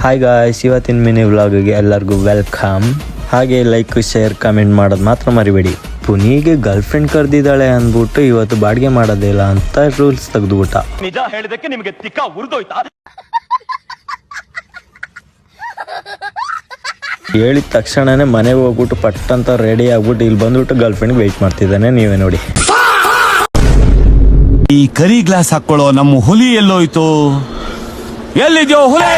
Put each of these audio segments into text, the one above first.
Hi guys, ಇವತ್ತಿನ mini ವ್ಲಾಗ್ಗೆ ಎಲ್ಲರಿಗೂ welcome. ಹಾಗೆ ಲೈಕ್, ಶೇರ್, ಕಮೆಂಟ್ ಮಾಡೋದು ಮಾತ್ರ ಮರಿಬೇಡಿ. ಪುನೀಗೆ ಗರ್ಲ್ ಫ್ರೆಂಡ್ ಕರೆದಿದ್ದಾಳೆ ಅಂದ್ಬಿಟ್ಟು ಇವತ್ತು ಬಾಡಿಗೆ ಮಾಡೋದಿಲ್ಲ ಅಂತ ರೂಲ್ಸ್ ತೆಗೆದುಬಿಟ್ಟ. ನಿಜ ಹೇಳಿದಕ್ಕೆ ನಿಮಗೆ ತಿಕ್ಕ ಉರಿದೋಯ್ತಾ? ಹೇಳಿದ ತಕ್ಷಣನೇ ಮನೆಗೆ ಹೋಗ್ಬಿಟ್ಟು ಪಟ್ಟಂತ ರೆಡಿ ಆಗ್ಬಿಟ್ಟು ಇಲ್ಲಿ ಬಂದ್ಬಿಟ್ಟು ಗರ್ಲ್ ಫ್ರೆಂಡ್ ವೆಯ್ಟ್ ಮಾಡ್ತಿದ್ದಾನೆ. ನೀವೇ ನೋಡಿ. ಈ ಕರಿ ಗ್ಲಾಸ್ ಹಾಕೊಳ್ಳೋ ನಮ್ಮ ಹುಲಿ ಎಲ್ಲೋಯ್ತು? ಎಲ್ಲಿದ್ಯೋ ಹುಲಿ?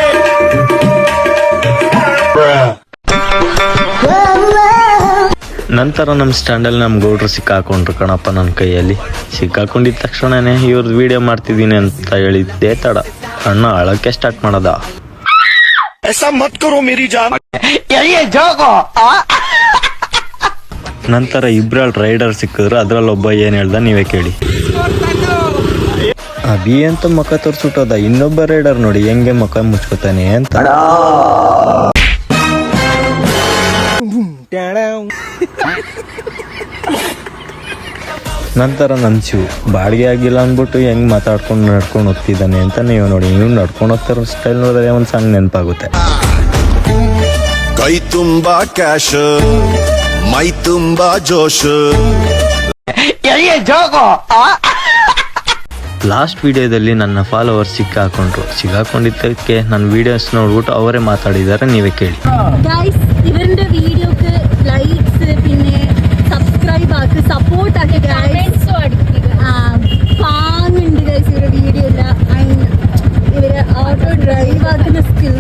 ನಂತರ ನಮ್ಮ ಸ್ಟ್ಯಾಂಡಲ್ಲಿ ನಮ್ಮ ಗೌಡ್ರು ಸಿಕ್ಕಾಕೊಂಡ್ರು ಕಣಪ್ಪ. ನನ್ನ ಕೈಯಲ್ಲಿ ಸಿಕ್ಕಾಕೊಂಡಿದ್ದ ತಕ್ಷಣನೇ ಇವ್ರದ್ದು ವಿಡಿಯೋ ಮಾಡ್ತಿದ್ದೀನಿ ಅಂತ ಹೇಳಿದ್ದೆ ತಡ ಅಣ್ಣ ಅಳಕ್ಕೆ ಸ್ಟಾರ್ಟ್ ಮಾಡದ. ನಂತರ ಇಬ್ರಲ್ಲಿ ರೈಡರ್ ಸಿಕ್ಕಿದ್ರು. ಅದ್ರಲ್ಲೊಬ್ಬ ಏನ್ ಹೇಳ್ದ ನೀವೇ ಕೇಳಿ. ಅಭಿ ಅಂತ ಮುಖ ತೋರ್ಸುಟ್ಟೋದ. ಇನ್ನೊಬ್ಬ ರೈಡರ್ ನೋಡಿ ಹೆಂಗೆ ಮುಖ ಮುಚ್ಕೋತಾನೆ ಅಂತ. ನಂತರ ನನ್ನ ಶಿವ್ ಬಾಡಿಗೆ ಆಗಿಲ್ಲ ಅಂದ್ಬಿಟ್ಟು ಹೆಂಗ್ ಮಾತಾಡ್ಕೊಂಡು ನಡ್ಕೊಂಡು ಹೋಗ್ತಿದ್ದಾನೆ ಅಂತ ನೀವು ನೋಡಿ. ನೀವು ನಡ್ಕೊಂಡು ಹೋಗ್ತಾರ ಸ್ಟೈಲ್ ನೋಡಿದ್ರೆ ಒಂದು ಸಾಂಗ್ ನೆನಪಾಗುತ್ತೆ. ಕೈ ತುಂಬಾ ಕ್ಯಾಶ್, ಮೈ ತುಂಬಾ ಜೋಶ್. ಲಾಸ್ಟ್ ವಿಡಿಯೋದಲ್ಲಿ ನನ್ನ ಫಾಲೋವರ್ಸ್ ಸಿಕ್ಕಾಕೊಂಡಿದ್ದಕ್ಕೆ ನನ್ನ ವಿಡಿಯೋಸ್ ನೋಡ್ಬಿಟ್ಟು ಅವರೇ മാതാടിದ್ದಾರೆ. ನೀವೇ കേಳಿ. ഗൈസ്, ഇവരുടെ വീഡിയോക്ക് ലൈക്സ് പിന്നെ സബ്സ്ക്രൈബ് ആക്കി സപ്പോർട്ട് ആക്കി ഗൈസ്. പാങ്ങുണ്ട് ഗൈസ് ഇവരുടെ വീഡിയോ ഇല്ല. ഇവര് ഓട്ടോ ഡ്രൈവ് ആക്കുന്ന സ്കിൽ